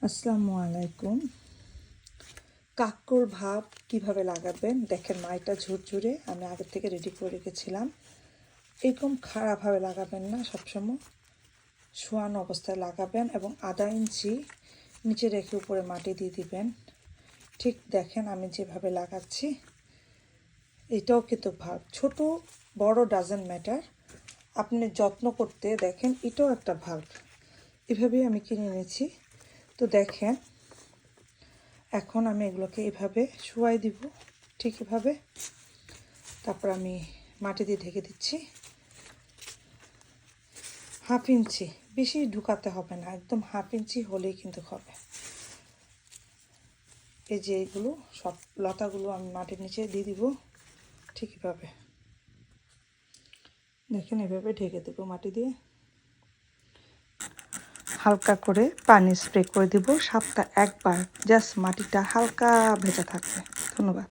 আসসালামু আলাইকুম। কাক্কর ভাব কিভাবে লাগাবেন দেখেন, মাইটা ঝুরঝুরে আমি আগে থেকে রেডি করে রেখেছিলাম। এরকম খাড়াভাবে লাগাবেন না, সবসময় শোয়ানো অবস্থায় লাগাবেন এবং আধা ইঞ্চি নিচে রেখে উপরে মাটি দিয়ে দিবেন। ঠিক দেখেন আমি যেভাবে লাগাচ্ছি, এটাও কিন্তু ভাব ছোট বড় ডাজেন্ট ম্যাটার, আপনি যত্ন করতে দেখেন এটাও একটা ভাব। এভাবেই আমি কিনে এনেছি। তো দেখেন এখন আমি এগুলোকে এভাবে শুয়াই দিব, ঠিক এভাবে। তারপর আমি মাটি দিয়ে ঢেকে দিচ্ছি। 1/2 ইঞ্চি, বেশি ঢুকাতে হবে না, একদম 1/2 ইঞ্চি হলেই কিন্তু হবে। এই যে এইগুলো সব লতাগুলো আমি মাটির নিচে দিয়ে দিব, ঠিক এভাবে দেখেন। এভাবে ঢেকে দেবো মাটি দিয়ে, হালকা করে পানি স্প্রে করে দিব। সপ্তাহে একবার, জাস্ট মাটিটা হালকা ভেজা থাকবে। ধন্যবাদ।